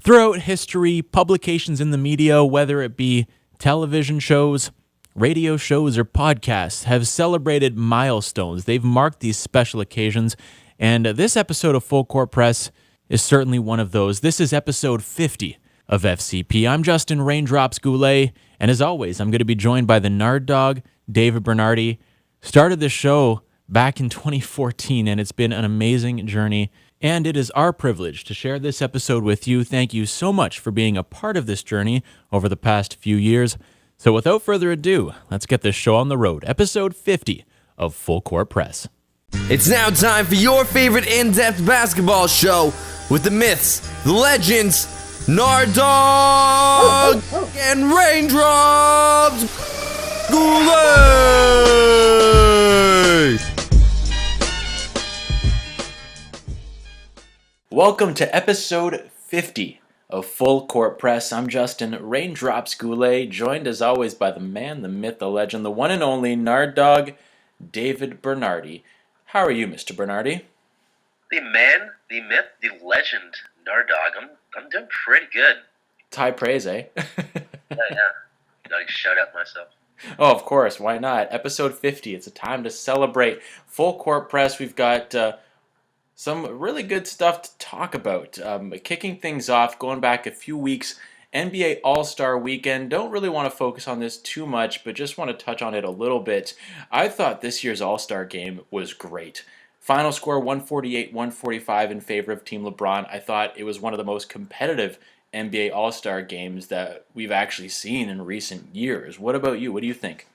Throughout history, publications in the media, whether it be television shows, radio shows, or podcasts, have celebrated milestones. They've marked these special occasions, and this episode of Full Court Press is certainly one of those. This is episode 50 of FCP. I'm Justin Raindrops Goulet, and as always, I'm going to be joined by the Nard Dogg, David Bernardi. Started this show back in 2014, and it's been an amazing journey. And it is our privilege to share this episode with you. Thank you so much for being a part of this journey over the past few years. So without further ado, let's get this show on the road. Episode 50 of Full Court Press. It's now time for your favorite in-depth basketball show with the myths, the legends, Nard Dogg and Raindrops. Goulet! Welcome to episode 50 of Full Court Press. I'm Justin Raindrops Goulet, joined as always by the man, the myth, the legend, the one and only Nard Dogg, David Bernardi. How are you, Mr. Bernardi? The man, the myth, the legend, Nard Dogg. I'm doing pretty good. It's high praise, eh? Yeah. Gotta shout out myself. Oh, of course. Why not? Episode 50. It's a time to celebrate. Full Court Press. We've got some really good stuff to talk about. Kicking things off, going back a few weeks, NBA All-Star Weekend. Don't really want to focus on this too much, but just want to touch on it a little bit. I thought this year's All-Star game was great. Final score 148-145 in favor of Team LeBron. I thought it was one of the most competitive NBA All-Star games that we've actually seen in recent years. What about you? What do you think?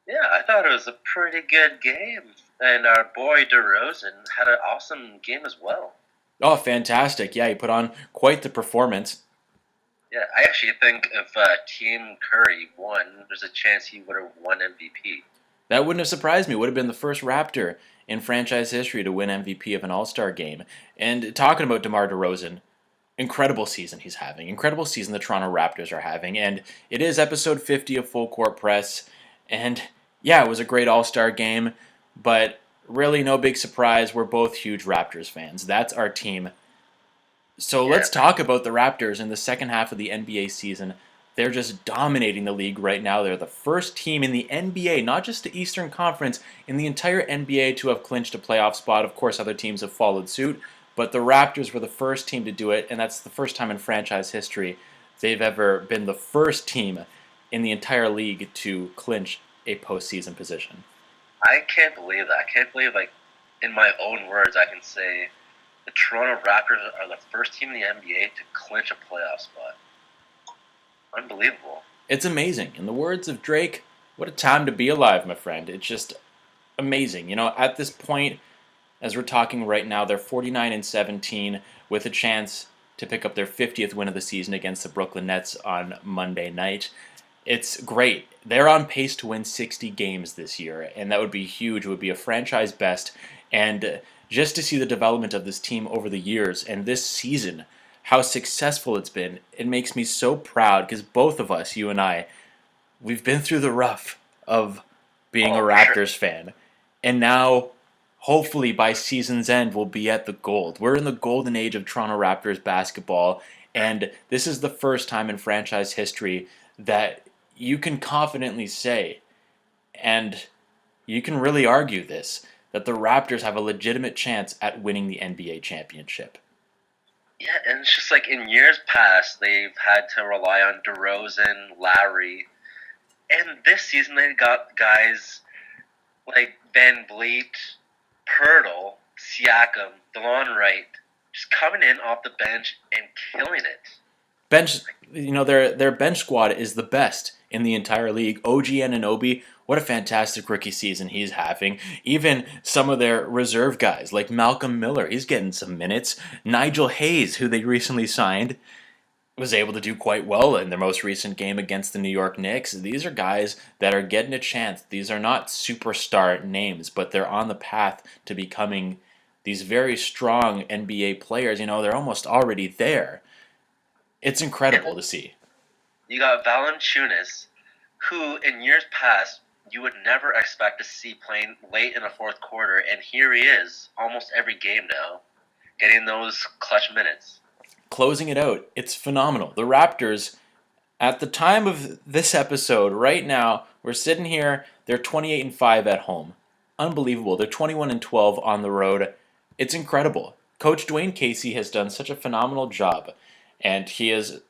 Yeah, I thought it was a pretty good game. And our boy DeRozan had an awesome game as well. Oh, fantastic. Yeah, he put on quite the performance. Yeah, I actually think if Team Curry won, there's a chance he would have won MVP. That wouldn't have surprised me. Would have been the first Raptor in franchise history to win MVP of an All-Star game. And talking about DeMar DeRozan, incredible season he's having. Incredible season the Toronto Raptors are having. And it is episode 50 of Full Court Press. And yeah, it was a great All-Star game. But really no big surprise. We're both huge Raptors fans. That's our team. So let's talk about the Raptors in the second half of the NBA season. They're just dominating the league right now. They're the first team in the NBA, not just the Eastern Conference, in the entire NBA to have clinched a playoff spot. Of course, other teams have followed suit, but the Raptors were the first team to do it, and that's the first time in franchise history they've ever been the first team in the entire league to clinch a postseason position. I can't believe that. I can't believe, in my own words, I can say the Toronto Raptors are the first team in the NBA to clinch a playoff spot. Unbelievable. It's amazing. In the words of Drake, what a time to be alive, my friend. It's just amazing. You know, at this point, as we're talking right now, they're 49-17 with a chance to pick up their 50th win of the season against the Brooklyn Nets on Monday night. It's great. They're on pace to win 60 games this year, and that would be huge. It would be a franchise best. And just to see the development of this team over the years and this season, how successful it's been, it makes me so proud because both of us, you and I, we've been through the rough of being a Raptors fan. And now, hopefully by season's end, we'll be at the gold. We're in the golden age of Toronto Raptors basketball, and this is the first time in franchise history that you can confidently say, and you can really argue this, that the Raptors have a legitimate chance at winning the NBA championship. Yeah, and it's just like in years past, they've had to rely on DeRozan, Lowry, and this season they got guys like Van Vliet, Pirtle, Siakam, DeLon Wright, just coming in off the bench and killing it. Their bench squad is the best in the entire league. OG Anunoby, what a fantastic rookie season he's having. Even some of their reserve guys, like Malcolm Miller, he's getting some minutes. Nigel Hayes, who they recently signed, was able to do quite well in their most recent game against the New York Knicks. These are guys that are getting a chance. These are not superstar names, but they're on the path to becoming these very strong NBA players. You know, they're almost already there. It's incredible to see. You got Valanciunas, who in years past you would never expect to see playing late in the fourth quarter, and here he is almost every game now, getting those clutch minutes. closing it out, it's phenomenal. The Raptors, at the time of this episode, right now, we're sitting here, they're 28-5 at home. Unbelievable. They're 21-12 on the road. It's incredible. Coach Dwayne Casey has done such a phenomenal job, and he has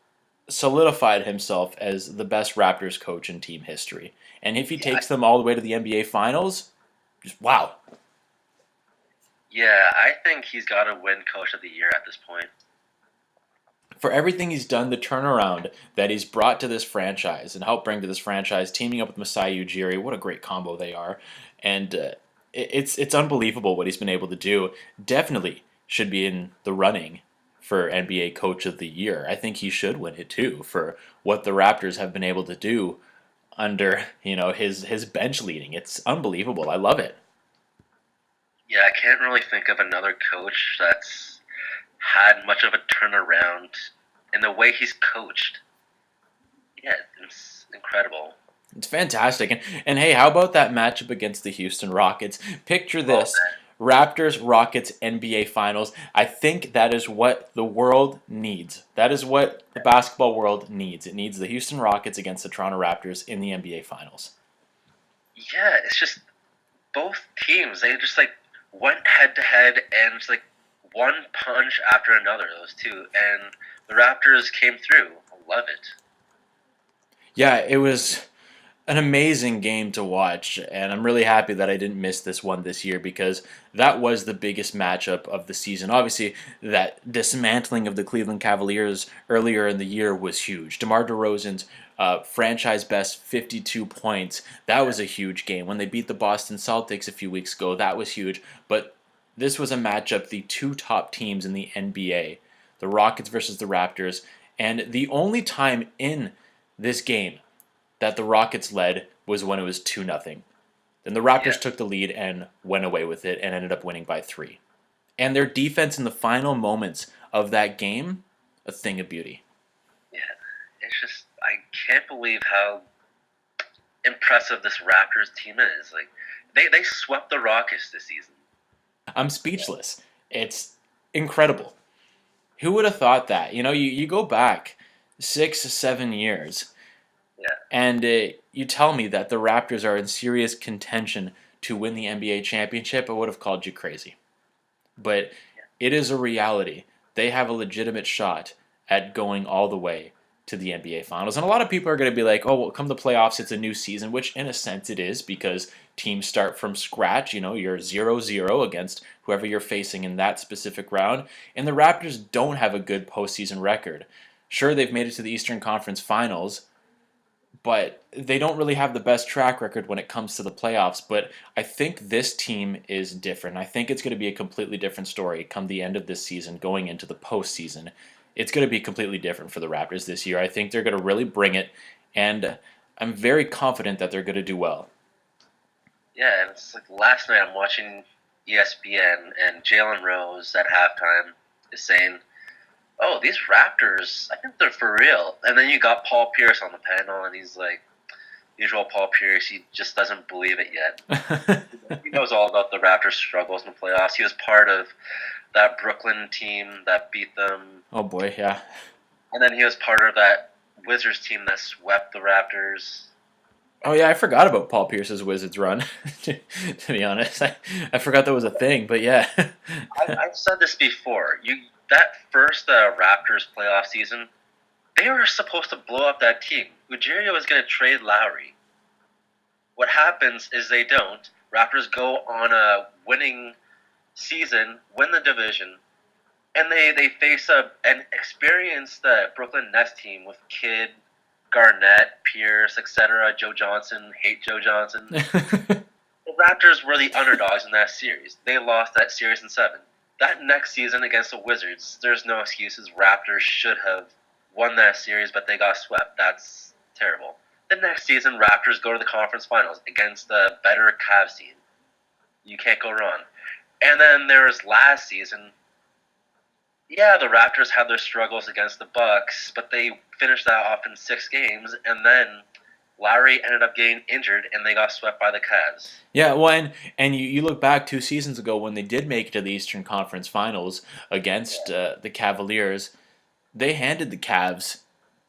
solidified himself as the best Raptors coach in team history. And if he takes them all the way to the NBA Finals, just wow. Yeah, I think he's got to win Coach of the Year at this point. For everything he's done, the turnaround that he's brought to this franchise and helped bring to this franchise, teaming up with Masai Ujiri, what a great combo they are. And it's unbelievable what he's been able to do. Definitely should be in the running for NBA Coach of the Year. I think he should win it too for what the Raptors have been able to do under his bench leading. It's unbelievable. I love it. Yeah, I can't really think of another coach that's had much of a turnaround in the way he's coached. Yeah, it's incredible. It's fantastic. And hey, how about that matchup against the Houston Rockets? Picture this. Raptors, Rockets, NBA Finals. I think that is what the world needs. That is what the basketball world needs. It needs the Houston Rockets against the Toronto Raptors in the NBA Finals. Yeah, it's just both teams. They just went head to head and it's one punch after another, those two. And the Raptors came through. I love it. Yeah, it was an amazing game to watch, and I'm really happy that I didn't miss this one this year because that was the biggest matchup of the season. Obviously, that dismantling of the Cleveland Cavaliers earlier in the year was huge. DeMar DeRozan's franchise best 52 points, that was a huge game. When they beat the Boston Celtics a few weeks ago, that was huge. But this was a matchup, the two top teams in the NBA, the Rockets versus the Raptors, and the only time in this game that the Rockets led was when it was 2-0. Then the Raptors took the lead and went away with it and ended up winning by 3. And their defense in the final moments of that game, a thing of beauty. Yeah, it's just, I can't believe how impressive this Raptors team is. They swept the Rockets this season. I'm speechless. It's incredible. Who would have thought that? You go back 6-7 years. Yeah. And you tell me that the Raptors are in serious contention to win the NBA championship, I would have called you crazy. But it is a reality. They have a legitimate shot at going all the way to the NBA Finals. And a lot of people are going to be like, oh, well, come the playoffs, it's a new season, which in a sense it is because teams start from scratch. You're 0-0 against whoever you're facing in that specific round. And the Raptors don't have a good postseason record. Sure, they've made it to the Eastern Conference Finals, but they don't really have the best track record when it comes to the playoffs. But I think this team is different. I think it's going to be a completely different story come the end of this season, going into the postseason. It's going to be completely different for the Raptors this year. I think they're going to really bring it, and I'm very confident that they're going to do well. Yeah, and it's last night I'm watching ESPN, and Jalen Rose at halftime is saying, oh, these Raptors, I think they're for real. And then you got Paul Pierce on the panel, and he's like, usual Paul Pierce, he just doesn't believe it yet. He knows all about the Raptors' struggles in the playoffs. He was part of that Brooklyn team that beat them. Oh, boy, yeah. And then he was part of that Wizards team that swept the Raptors. Oh, yeah, I forgot about Paul Pierce's Wizards run, to be honest. I forgot that was a thing, but yeah. I've said this before. That first Raptors playoff season, they were supposed to blow up that team. Ujiri was going to trade Lowry. What happens is they don't. Raptors go on a winning season, win the division, and they face an experienced Brooklyn Nets team with Kidd, Garnett, Pierce, etc., Joe Johnson, hate Joe Johnson. The Raptors were the underdogs in that series. They lost that series in 7. That next season against the Wizards, there's no excuses. Raptors should have won that series, but they got swept. That's terrible. The next season, Raptors go to the conference finals against the better Cavs team. You can't go wrong. And then there was last season. Yeah, the Raptors had their struggles against the Bucks, but they finished that off in 6 games, and then Lowry ended up getting injured, and they got swept by the Cavs. Yeah, well, and you look back 2 seasons ago when they did make it to the Eastern Conference Finals against the Cavaliers. they handed the Cavs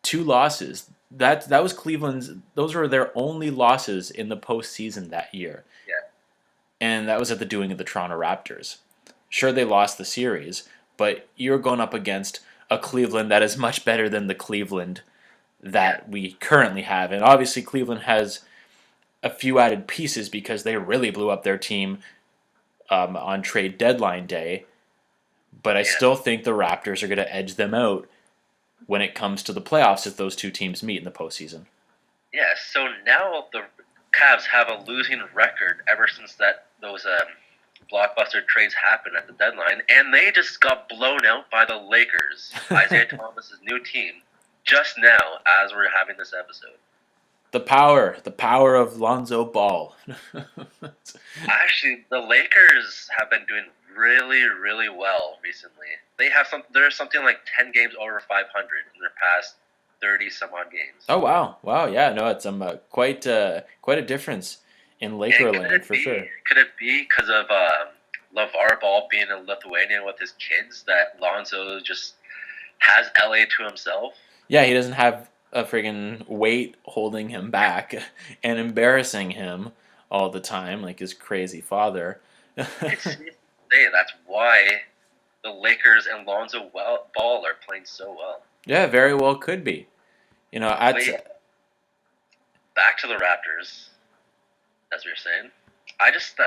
2 losses. That was Cleveland's. Those were their only losses in the postseason that year, Yeah. and that was at the doing of the Toronto Raptors. Sure, they lost the series, but you're going up against a Cleveland that is much better than the Cleveland that we currently have, and obviously Cleveland has a few added pieces because they really blew up their team on trade deadline day. But I still think the Raptors are going to edge them out when it comes to the playoffs if those two teams meet in the postseason. Yeah, so now the Cavs have a losing record ever since those blockbuster trades happened at the deadline, and they just got blown out by the Lakers, Isaiah Thomas's new team, just now as we're having this episode. The power of Lonzo Ball. Actually, the Lakers have been doing really, really well recently. There's something like 10 games over 500 in their past 30 some odd games. Oh wow, yeah, no, it's quite a difference in Laker land for sure. Could it be because of LeVar Ball being a Lithuanian with his kids that Lonzo just has LA to himself? Yeah, he doesn't have a friggin' weight holding him back and embarrassing him all the time like his crazy father. It's that's why the Lakers and Lonzo Ball are playing so well. Yeah, very well could be. You know, back to the Raptors. That's what you're saying. I just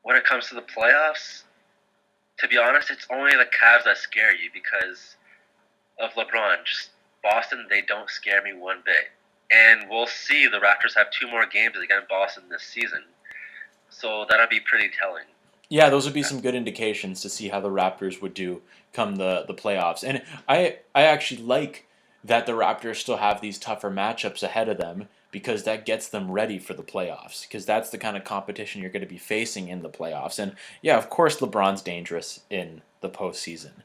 when it comes to the playoffs, to be honest, it's only the Cavs that scare you because of LeBron. Just Boston, they don't scare me one bit. And we'll see the Raptors have 2 more games against Boston this season. So that'll be pretty telling. Yeah, those would be some good indications to see how the Raptors would do come the playoffs. And I actually like that the Raptors still have these tougher matchups ahead of them because that gets them ready for the playoffs because that's the kind of competition you're going to be facing in the playoffs. And yeah, of course LeBron's dangerous in the postseason.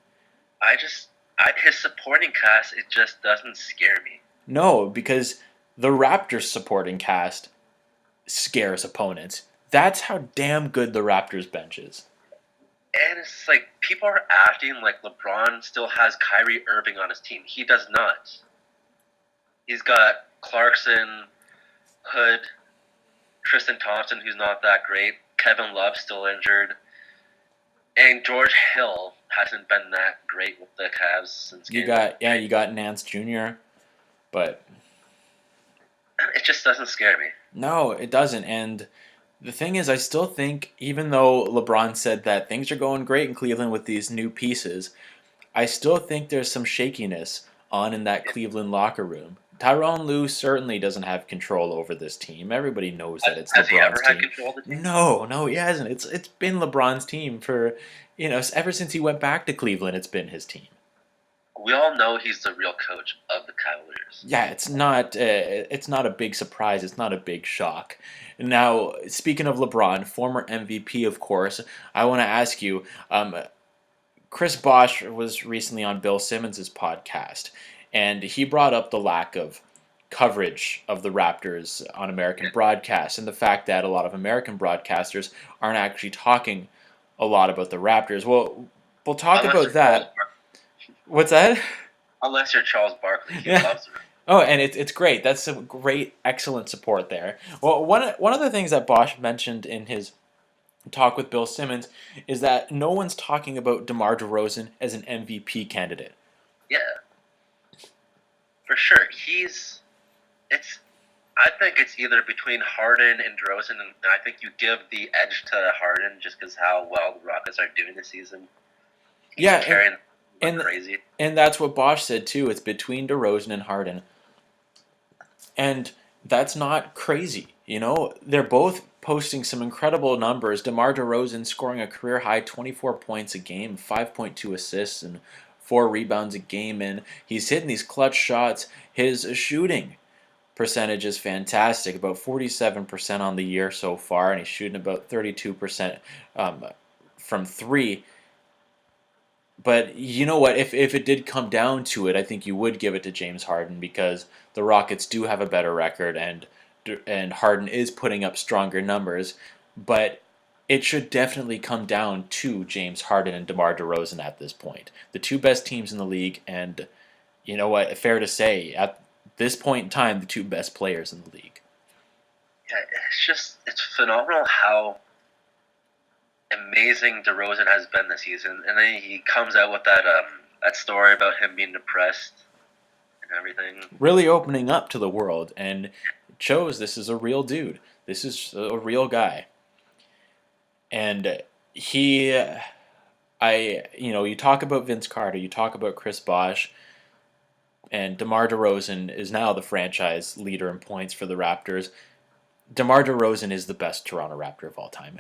His supporting cast, it just doesn't scare me. No, because the Raptors supporting cast scares opponents. That's how damn good the Raptors bench is. And it's like, people are acting like LeBron still has Kyrie Irving on his team. He does not. He's got Clarkson, Hood, Tristan Thompson, who's not that great, Kevin Love still injured, and George Hill hasn't been that great with the Cavs since you got Nance Jr., but it just doesn't scare me. No, it doesn't. And the thing is, I still think, even though LeBron said that things are going great in Cleveland with these new pieces, I still think there's some shakiness on in that Cleveland locker room. Tyronn Lue certainly doesn't have control over this team. Everybody knows that it's Has LeBron's he ever team. had control of the team? No, he hasn't. It's been LeBron's team for, ever since he went back to Cleveland, it's been his team. We all know he's the real coach of the Cavaliers. Yeah, it's not a big surprise. It's not a big shock. Now, speaking of LeBron, former MVP, of course, I want to ask you, Chris Bosh was recently on Bill Simmons' podcast, and he brought up the lack of coverage of the Raptors on American broadcasts and the fact that a lot of American broadcasters aren't actually talking a lot about the Raptors. Well, we'll talk about that. What's that? Unless you're Charles Barkley, he loves it. Oh, and it's great. That's some great, excellent support there. Well, one of the things that Bosh mentioned in his talk with Bill Simmons is that no one's talking about DeMar DeRozan as an MVP candidate. Yeah, for sure. I think it's either between Harden and DeRozan, and I think you give the edge to Harden just because how well the Rockets are doing this season. He's carrying crazy. And that's what Bosh said too. It's between DeRozan and Harden. And that's not crazy. They're both posting some incredible numbers. DeMar DeRozan scoring a career-high 24 points a game, 5.2 assists, and 4 rebounds a game. And he's hitting these clutch shots. His shooting percentage is fantastic, about 47% on the year so far, and he's shooting about 32% from 3. But you know what? If it did come down to it, I think you would give it to James Harden because the Rockets do have a better record and Harden is putting up stronger numbers. But it should definitely come down to James Harden and DeMar DeRozan at this point. The two best teams in the league, and you know what? Fair to say, at this point in time, the two best players in the league. Yeah, it's phenomenal how amazing DeRozan has been this season, and then he comes out with that story about him being depressed and everything. Really opening up to the world, and it shows this is a real dude. This is a real guy. And you talk about Vince Carter, you talk about Chris Bosh, and DeMar DeRozan is now the franchise leader in points for the Raptors. DeMar DeRozan is the best Toronto Raptor of all time.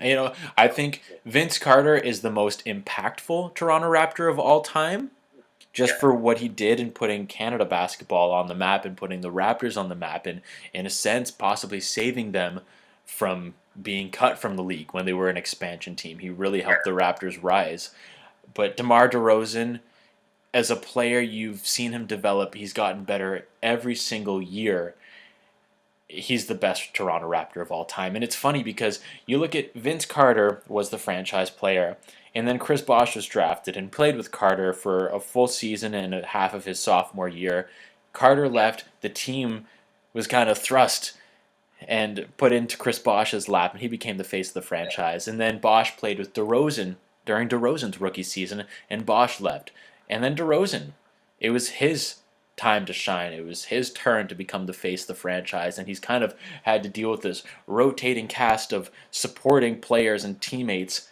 I think Vince Carter is the most impactful Toronto Raptor of all time, just for what he did in putting Canada basketball on the map and putting the Raptors on the map, and in a sense, possibly saving them from being cut from the league when they were an expansion team. He really helped the Raptors rise. But DeMar DeRozan, as a player, you've seen him develop. He's gotten better every single year. He's the best Toronto Raptor of all time. And it's funny because you look at Vince Carter was the franchise player, and then Chris Bosh was drafted and played with Carter for a full season and half of his sophomore year. Carter left, the team was kind of thrust and put into Chris Bosh's lap, and he became the face of the franchise. And then Bosh played with DeRozan during DeRozan's rookie season, and Bosh left. And then DeRozan, it was his time to shine. It was his turn to become the face of the franchise, and he's kind of had to deal with this rotating cast of supporting players and teammates.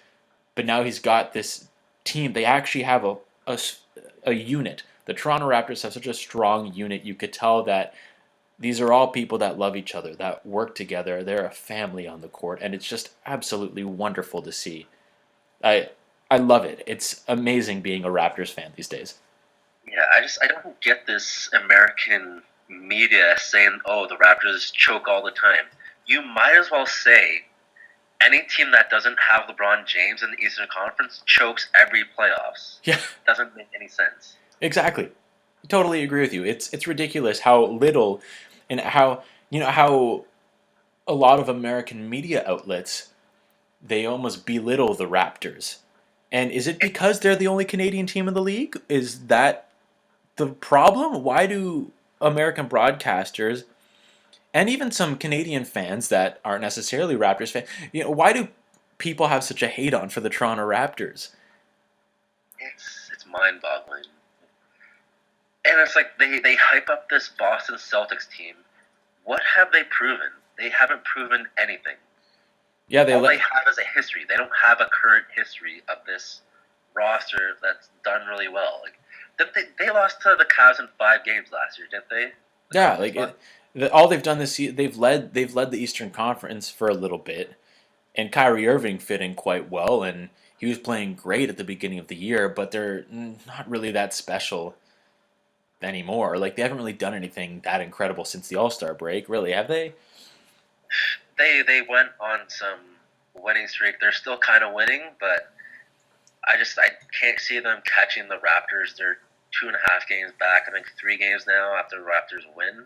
But now he's got this team. They actually have a unit. The Toronto Raptors have such a strong unit. You could tell that these are all people that love each other, that work together. They're a family on the court, and it's just absolutely wonderful to see. I love it. It's amazing being a Raptors fan these days. Yeah, I don't get this American media saying, "Oh, the Raptors choke all the time." You might as well say any team that doesn't have LeBron James in the Eastern Conference chokes every playoffs. Yeah, Doesn't make any sense. exactly. Totally agree with you. It's ridiculous how little and how a lot of American media outlets, they almost belittle the Raptors. And is it because they're the only Canadian team in the league? Is that the problem? Why do American broadcasters and even some Canadian fans that aren't necessarily Raptors fans, why do people have such a hate on for the Toronto Raptors? It's mind-boggling. And it's like they hype up this Boston Celtics team. What have they proven? They haven't proven anything. Yeah, All they have is a history. They don't have a current history of this roster that's done really well. Like they lost to the Cavs in 5 games last year, didn't they? All they've done this season, they've led the Eastern Conference for a little bit, and Kyrie Irving fit in quite well, and he was playing great at the beginning of the year, but they're not really that special anymore. Like, they haven't really done anything that incredible since the All-Star break, really, have they? They went on some winning streak. They're still kind of winning, but I can't see them catching the Raptors. They're 2.5 games back. I think 3 games now after the Raptors win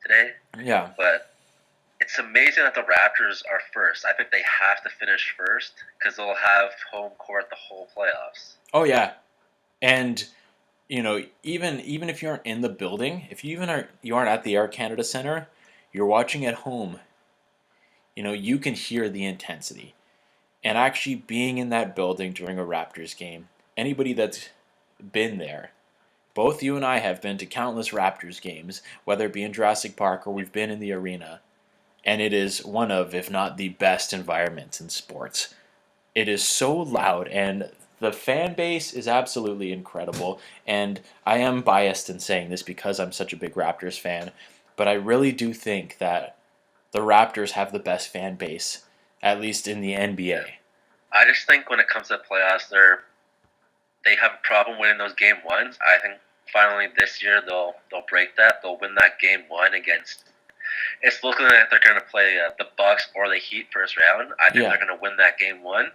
today. Yeah. But it's amazing that the Raptors are first. I think they have to finish first because they'll have home court the whole playoffs. Oh yeah, and even if you aren't in the building, if you aren't at the Air Canada Centre, you're watching at home. You can hear the intensity. And actually being in that building during a Raptors game, anybody that's been there, both you and I have been to countless Raptors games, whether it be in Jurassic Park or we've been in the arena, and it is one of, if not the best environments in sports. It is so loud, and the fan base is absolutely incredible, and I am biased in saying this because I'm such a big Raptors fan, but I really do think that the Raptors have the best fan base, at least in the NBA. I just think when it comes to the playoffs, they have a problem winning those game ones. I think finally this year they'll break that. They'll win that game 1 against. It's looking like they're going to play the Bucks or the Heat first round. I think they're going to win that game 1,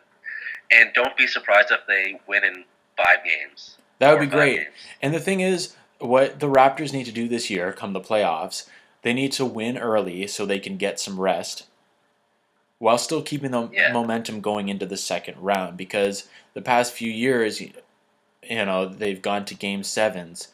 and don't be surprised if they win in 5 games. That would be great. Games. And the thing is, what the Raptors need to do this year, come the playoffs, they need to win early so they can get some rest. while still keeping the Yeah. momentum going into the second round, because the past few years, they've gone to game sevens,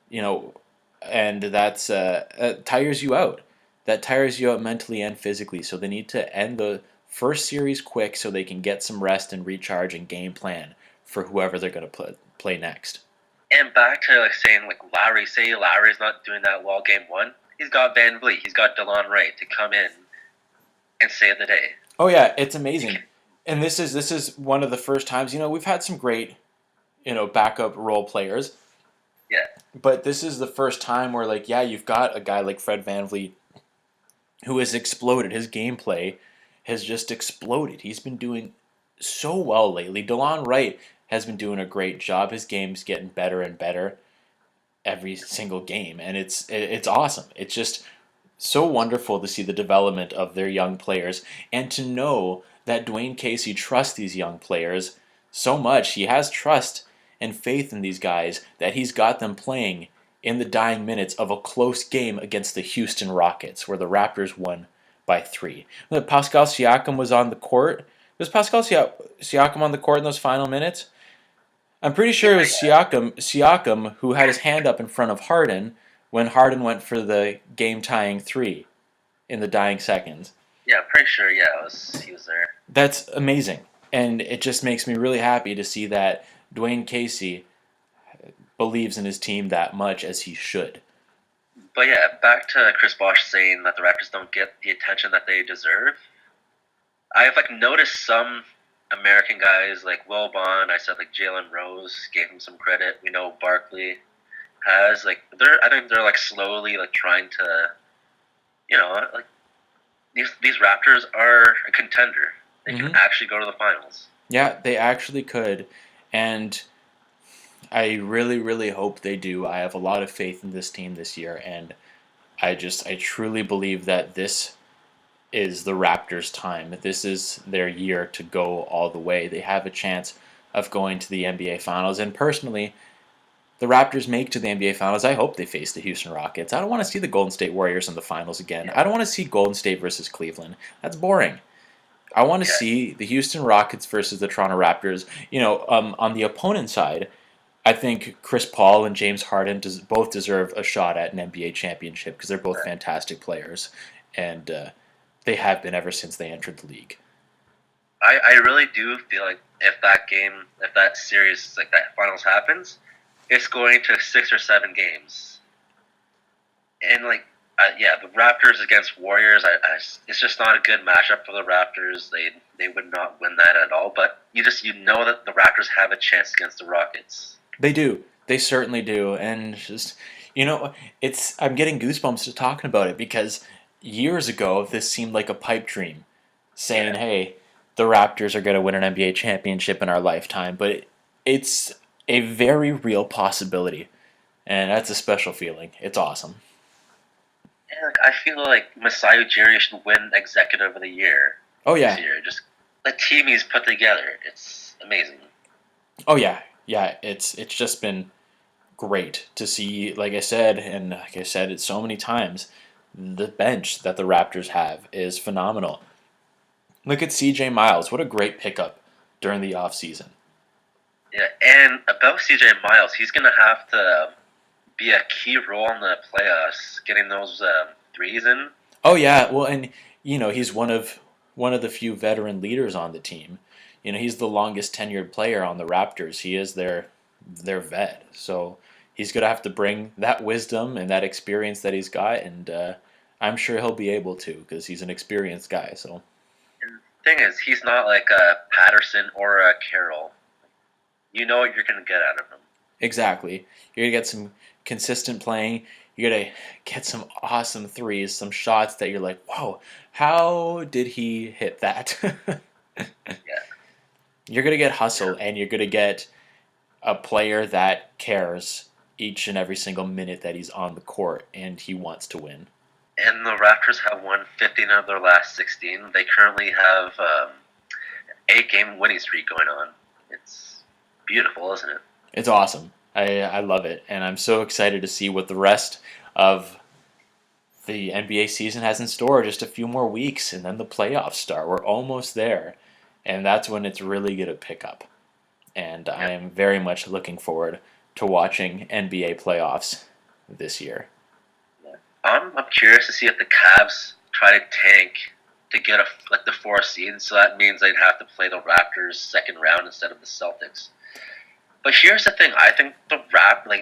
you know, and that tires you out. That tires you out mentally and physically. So they need to end the first series quick so they can get some rest and recharge and game plan for whoever they're going to play next. And back to like saying like Lowry, say Lowry's not doing that well game one. He's got Van Vliet, he's got DeLon Wright to come in and save the day. Oh yeah, it's amazing. And this is one of the first times, we've had some great, backup role players. Yeah. But this is the first time where, like, yeah, you've got a guy like Fred VanVleet who has exploded. His gameplay has just exploded. He's been doing so well lately. DeLon Wright has been doing a great job. His game's getting better and better every single game, and it's awesome. It's just so wonderful to see the development of their young players and to know that Dwayne Casey trusts these young players so much. He has trust and faith in these guys that he's got them playing in the dying minutes of a close game against the Houston Rockets, where the Raptors won by 3. When Pascal Siakam was on the court. Was Pascal Siakam on the court in those final minutes? I'm pretty sure it was Siakam who had his hand up in front of Harden when Harden went for the game-tying 3 in the dying seconds. Yeah, I'm pretty sure, he was there. That's amazing. And it just makes me really happy to see that Dwayne Casey believes in his team that much, as he should. But yeah, back to Chris Bosh saying that the Raptors don't get the attention that they deserve. I've noticed some American guys like Will Bond, I said Jalen Rose, gave him some credit. We know Barkley has I think they're slowly trying to, these Raptors are a contender. They can actually go to the finals. Yeah, they actually could, and I really, really hope they do. I have a lot of faith in this team this year, and I truly believe that this is the Raptors' time. This is their year to go all the way. They have a chance of going to the NBA Finals, and personally, the Raptors make to the NBA Finals, I hope they face the Houston Rockets. I don't want to see the Golden State Warriors in the finals again. I don't want to see Golden State versus Cleveland. That's boring. I want to see the Houston Rockets versus the Toronto Raptors. On the opponent side, I think Chris Paul and James Harden both deserve a shot at an NBA championship because they're both fantastic players, and they have been ever since they entered the league. I really do feel like if that series, that finals happens, it's going to 6 or 7 games. And the Raptors against Warriors, it's just not a good matchup for the Raptors. They would not win that at all. But you know that the Raptors have a chance against the Rockets. They do. They certainly do. And just I'm getting goosebumps just talking about it, because years ago this seemed like a pipe dream, saying, "Hey, the Raptors are going to win an NBA championship in our lifetime." But it's a very real possibility, and that's a special feeling. It's awesome. And I feel like Masai Ujiri should win Executive of the Year. Oh yeah. This year. Just the team he's put together, it's amazing. Oh yeah, it's just been great to see. Like I said it so many times, the bench that the Raptors have is phenomenal. Look at CJ Miles. What a great pickup during the offseason. Yeah, and about CJ Miles, he's going to have to be a key role in the playoffs, getting those threes in. Oh yeah, well, and he's one of the few veteran leaders on the team. He's the longest tenured player on the Raptors. He is their vet, so he's going to have to bring that wisdom and that experience that he's got, and I'm sure he'll be able to, because he's an experienced guy. So. And the thing is, he's not like a Patterson or a Carroll. You know what you're going to get out of him. Exactly. You're going to get some consistent playing. You're going to get some awesome threes, some shots that you're like, whoa, how did he hit that? Yeah. You're going to get hustle, and you're going to get a player that cares each and every single minute that he's on the court, and he wants to win. And the Raptors have won 15 of their last 16. They currently have an 8-game winning streak going on. It's beautiful, isn't it? It's awesome. I love it, and I'm so excited to see what the rest of the NBA season has in store just a few more weeks, and then the playoffs start. We're almost there, and that's when it's really going to pick up. And I am very much looking forward to watching NBA playoffs this year. I'm curious to see if the Cavs try to tank to get the 4th seed. So that means they'd have to play the Raptors second round instead of the Celtics. But here's the thing: I think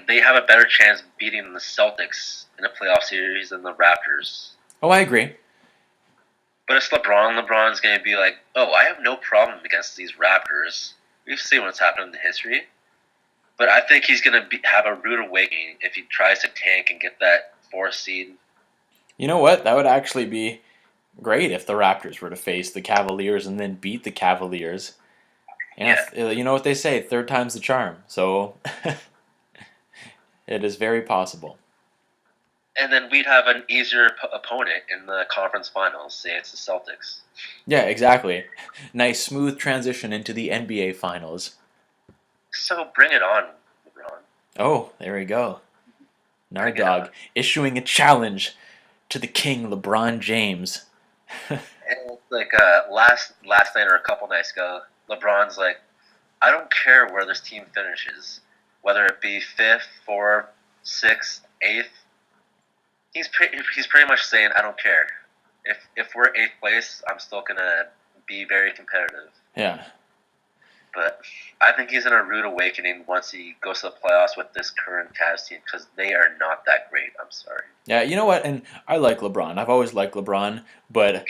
they have a better chance beating the Celtics in a playoff series than the Raptors. Oh, I agree. But it's LeBron. LeBron's going to be like, "Oh, I have no problem against these Raptors. We've seen what's happened in the history." But I think he's going to have a rude awakening if he tries to tank and get that 4th seed. You know what? That would actually be great if the Raptors were to face the Cavaliers and then beat the Cavaliers. You know what they say, third time's the charm. So it is very possible. And then we'd have an easier opponent in the conference finals, say it's the Celtics. Yeah, exactly. Nice, smooth transition into the NBA finals. So bring it on, LeBron. Oh, there we go. Nard Dogg issuing a challenge to the king, LeBron James. And like last night or a couple nights ago, LeBron's like, I don't care where this team finishes, whether it be 5th, 4th, 6th, 8th. He's pretty much saying, I don't care. If we're 8th place, I'm still gonna be very competitive. Yeah. But I think he's in a rude awakening once he goes to the playoffs with this current Cavs team because they are not that great. I'm sorry. Yeah, you know what? And I like LeBron. I've always liked LeBron, but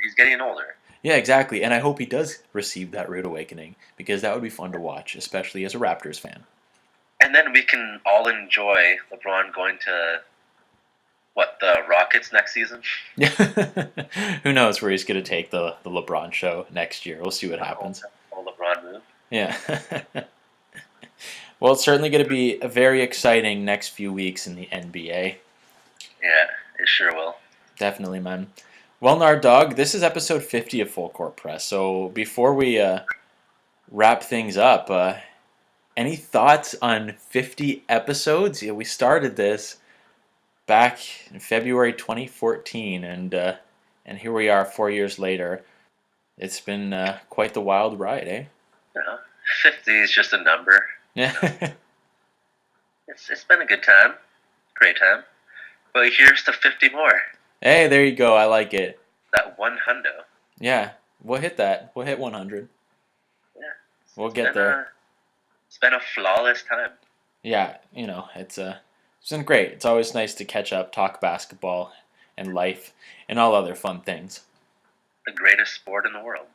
he's getting older. Yeah, exactly. And I hope he does receive that rude awakening because that would be fun to watch, especially as a Raptors fan. And then we can all enjoy LeBron going to the Rockets next season. Yeah. Who knows where he's going to take the LeBron show next year. We'll see what happens. LeBron move. Yeah. Well, it's certainly going to be a very exciting next few weeks in the NBA. Yeah, it sure will. Definitely, man. Well, Nard Dogg, this is episode 50 of Full Court Press. So before we wrap things up, any thoughts on 50 episodes? Yeah, we started this back in February 2014, and here we are 4 years later. It's been quite the wild ride, eh? No, 50 is just a number. Yeah. It's been a good time. Great time. But here's to 50 more. Hey, there you go. I like it. That 100. Yeah, we'll hit that. We'll hit 100. Yeah. We'll get there. It's been a flawless time. Yeah, it's been great. It's always nice to catch up, talk basketball and life and all other fun things. The greatest sport in the world.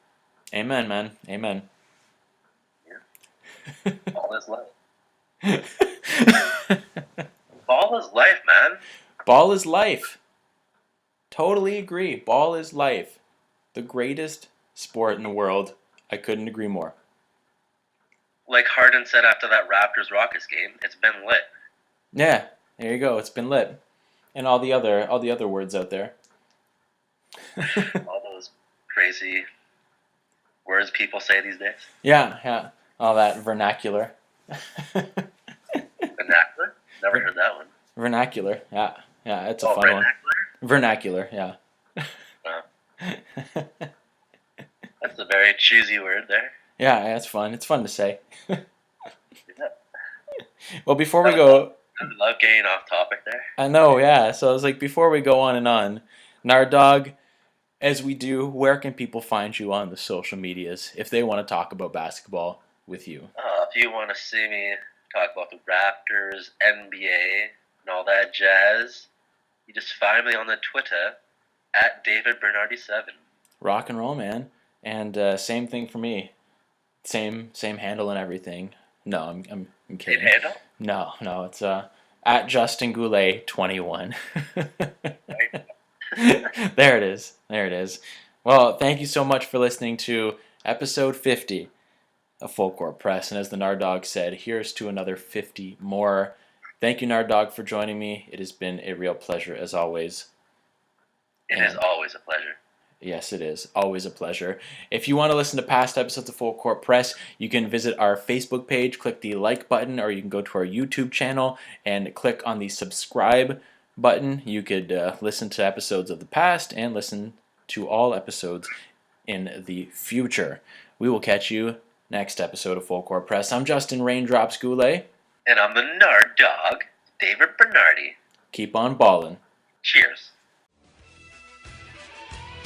Amen, man. Amen. Yeah. Ball is life. Ball is life, man. Ball is life. Totally agree. Ball is life. The greatest sport in the world. I couldn't agree more. Like Harden said after that Raptors-Rockets game, it's been lit. Yeah, there you go. It's been lit. And all the other words out there. All those crazy words people say these days. Yeah. All that vernacular. Vernacular? Never heard that one. Vernacular, yeah. Yeah, it's a fun one. Vernacular, yeah. Oh. That's a very cheesy word there. Yeah, it's fun. It's fun to say. Yeah. Well, before we go... I love getting off topic there. I know, yeah. So I was like, before we go on and on, Nard Dogg, as we do, where can people find you on the social medias if they want to talk about basketball with you? If you want to see me talk about the Raptors, NBA, and all that jazz, you just find me on the Twitter at DavidBernardi7. Rock and roll, man. And same thing for me. Same handle and everything. No, I'm kidding. Same handle? No, it's at Justin Goulet 21. There it is. Well, thank you so much for listening to episode 50 of Full Court Press. And as the Nard Dogg said, here's to another 50 more. Thank you, Nard Dogg, for joining me. It has been a real pleasure, as always. It is always a pleasure. Yes, it is. Always a pleasure. If you want to listen to past episodes of Full Court Press, you can visit our Facebook page, click the like button, or you can go to our YouTube channel and click on the subscribe button, you could listen to episodes of the past and listen to all episodes in the future. We will catch you next episode of Full Court Press. I'm Justin Raindrops Goulet. And I'm the Nard Dog, David Bernardi. Keep on ballin'. Cheers.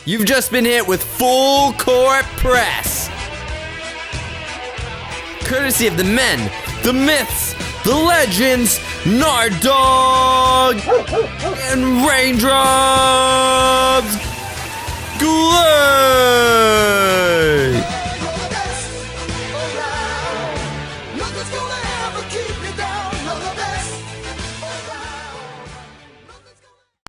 You've just been hit with Full Court Press. Courtesy of the men, the myths, the legends, Nard Dogg and Raindrops. Goulet!